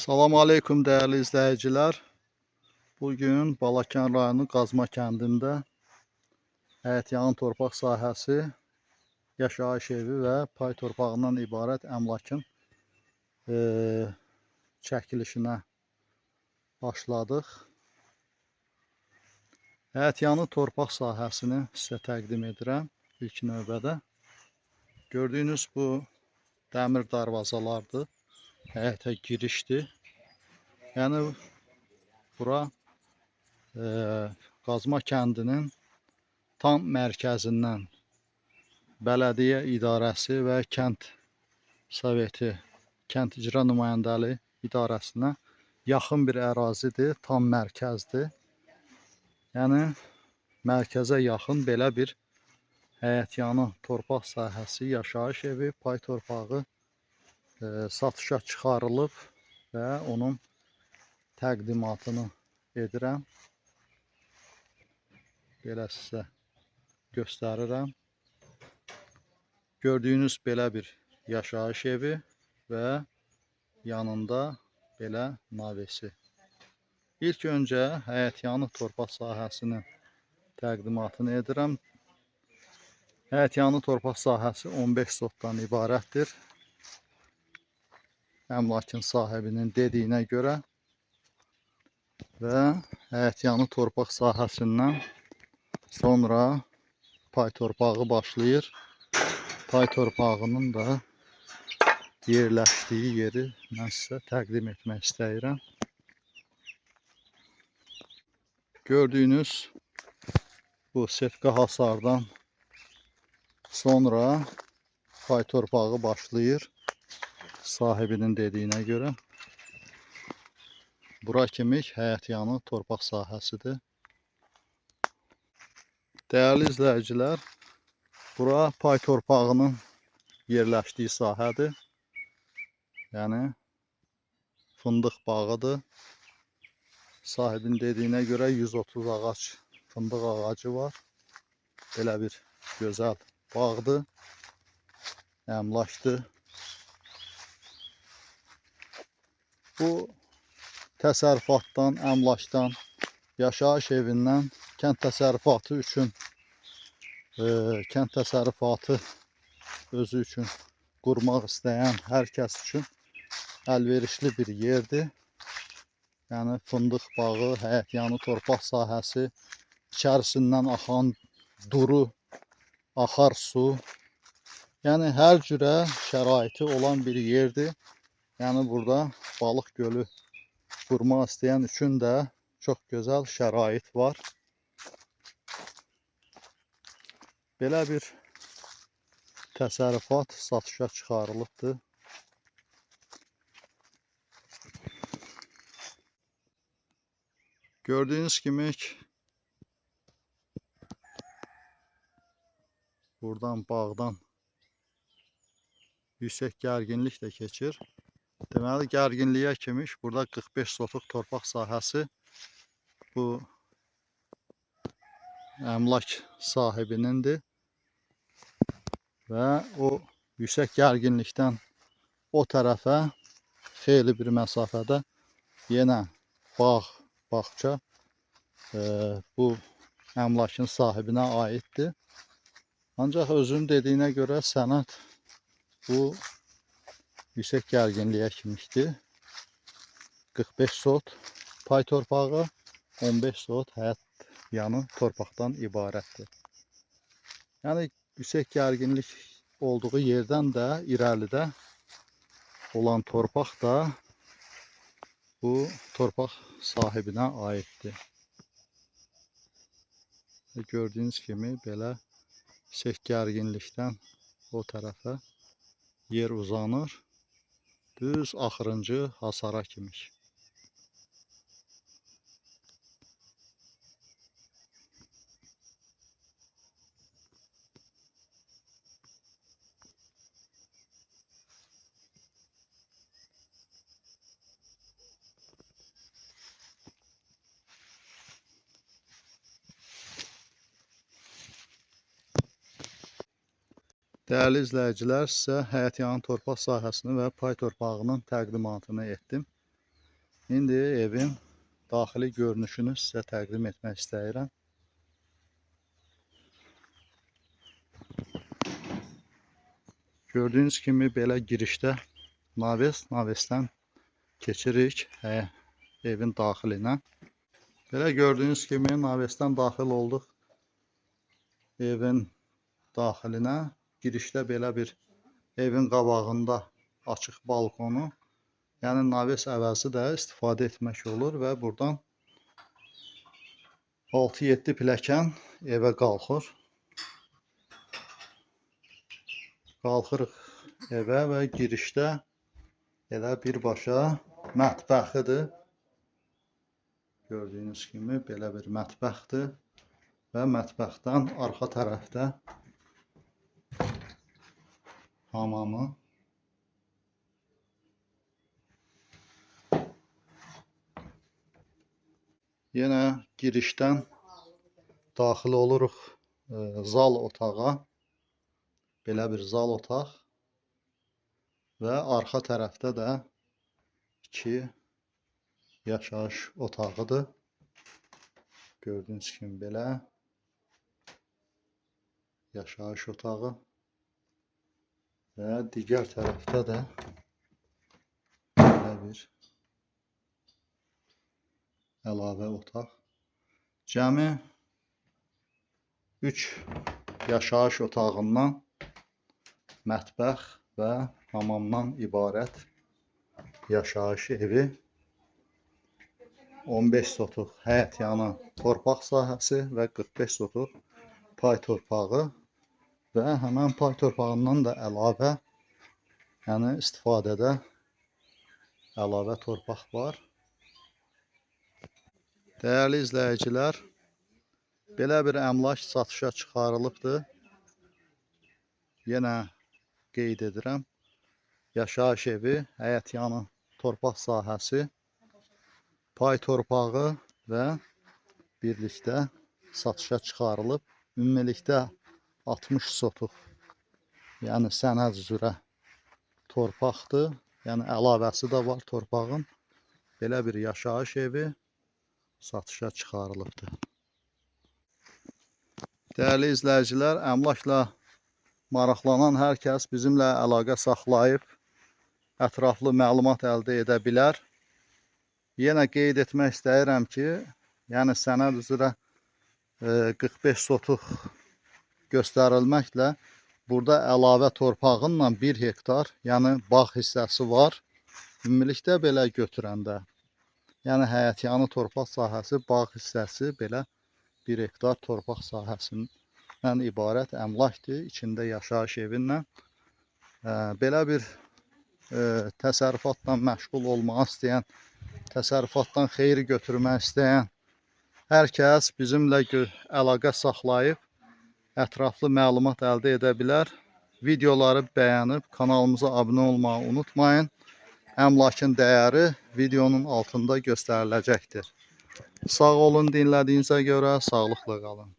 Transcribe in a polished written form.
Salam aleykum değerli izleyiciler. Bugün Balakən rayonu Qazma kəndində həyətyanı torpaq sahəsi, yaşayış evi və pay torpağından ibarət əmlakın çəkilişinə başladıq. Həyətyanı torpaq sahəsini sizə təqdim edirəm ilk növbədə. Gördüyünüz bu dəmir darvazalardır, həyətə girişdir. Yəni bura Qazma kəndinin tam mərkəzindən bələdiyyə idarəsi və kənd soveti, kənd icra nümayəndəliyi idarəsinə yaxın bir ərazidir, tam mərkəzdir. Yəni mərkəzə yaxın belə bir həyətyanı torpaq sahəsi, yaşayış evi, pay torpağı satışa çıxarılıb və onun təqdimatını edirəm. Belə sizə göstərirəm. Gördüyünüz belə bir yaşayış evi və yanında belə navesi. İlk öncə həyətyanı torpaq sahəsinin təqdimatını edirəm. Həyətyanı torpaq sahəsi 15 sotdan ibarətdir. Əmlakın sahibinin dediyinə görə və həyətyanı torpaq sahəsindən sonra pay torpağı başlayır. Pay torpağının da yerləşdiyi yeri mən sizə təqdim etmək istəyirəm. Gördüyünüz bu setka hasardan sonra pay torpağı başlayır. Sahibinin dediyinə görə. Bura kimi həyətyanı torpaq sahəsidir. Değerli izləyicilər, bura pay torpağının yerləşdiyi sahədir. Yəni fındıq bağıdır. Sahibin dediyinə görə 130 ağac fındıq ağacı var. Belə bir gözəl bağdır. Əmlakdır. Bu təsərrüfatdan, əmlakdan, yaşayış evindən kənd təsərrüfatı üçün, kənd təsərrüfatı özü üçün qurmaq istəyən hər kəs üçün əlverişli bir yerdir. Yəni fındıq bağı, həyətyanı torpaq sahəsi, içərisindən axan duru, axar su, yəni hər cürə şəraiti olan bir yerdir. Yəni burada balıq gölü qurmaq istəyən üçün də çox gözəl şərait var. Belə bir təsərrüfat satışa çıxarılıbdır. Gördüyünüz kimi buradan bağdan yüksək gərginlik də keçir. Deməli gərginliyə kimi burada 45 sotluq torpaq sahəsi bu əmlak sahibinindir. Və o yüksək gərginlikdən o tərəfə xeyli bir məsafədə yenə bağ, bağça bu əmlakın sahibinə aiddir. Ancaq özünün dediyinə görə sənəd bu yüksək gərginliyə kimikdir. 45 sot pay torpağı, 15 sot həyətyanı torpaqdan ibarətdir. Yəni yüksək gərginlik olduğu yerdən də irəlidə olan torpaq da bu torpaq sahibinə aiddir. Gördüyünüz kimi belə yüksək gərginlikdən o tərəfə yer uzanır. Düz axırıncı hasara kimi. Değerli izləyicilər, sizə həyətyanı torpaq sahəsini və pay torpağının təqdimatını etdim. İndi evin daxili görünüşünü sizə təqdim etmək istəyirəm. Gördüyünüz kimi belə girişdə navesdən keçirik evin daxilinə. Belə gördüyünüz kimi navesdən daxil olduq evin daxilinə. Girişdə belə bir evin qabağında açıq balkonu, yəni naves əvəzi də istifadə etmək olur və buradan 6-7 pilləkən evə qalxır. Qalxırıq evə və girişdə elə birbaşa mətbəxidir. Gördüyünüz kimi belə bir mətbəxdir və mətbəxdən arxa tərəfdə hamamı. Yenə girişdən daxil oluruq zal otağa. Belə bir zal otaq və arxa tərəfdə də 2 yaşayış otağıdır. Gördüyünüz kimi belə yaşayış otağı və digər tərəfdə də belə bir əlavə otaq. Cəmi 3 yaşayış otağından mətbəx və hamamdan ibarət yaşayış evi. 15 sotluq həyətyanı torpaq sahəsi və 45 sotluq pay torpağı və həmən pay torpağından da əlavə, yəni istifadədə əlavə torpaq var. Dəyərli izləyicilər, belə bir əmlak satışa çıxarılıbdır. Yenə qeyd edirəm, yaşayış evi, həyətyanı torpaq sahəsi, pay torpağı və birlikdə satışa çıxarılıb. Ümumilikdə 60 sotluq, yəni sənəd üzrə torpaqdır. Yəni əlavəsi də var torpağın. Belə bir yaşayış evi satışa çıxarılıbdır. Dəyərli izləyicilər, əmlakla maraqlanan hər kəs bizimlə əlaqə saxlayıb ətraflı məlumat əldə edə bilər. Yenə qeyd etmək istəyirəm ki, yəni sənəd üzrə 45 sotluq göstərilməklə burada əlavə torpağınla 1 hektar, yəni bağ hissəsi var. Ümumilikdə belə götürəndə, yəni həyətyanı torpaq sahəsi, bağ hissəsi belə 1 hektar torpaq sahəsindən ibarət əmlakdır, içində yaşayış evindən. Belə bir təsərrüfatla məşğul olmaq istəyən, təsərrüfatdan xeyir götürmək istəyən hər kəs bizimlə əlaqə saxlayıb ətraflı məlumat əldə edə bilər. Videoları bəyənib kanalımıza abunə olmağı unutmayın. Əmlakın dəyəri videonun altında göstəriləcəkdir. Sağ olun, dinlədiyinizə görə sağlıqla qalın.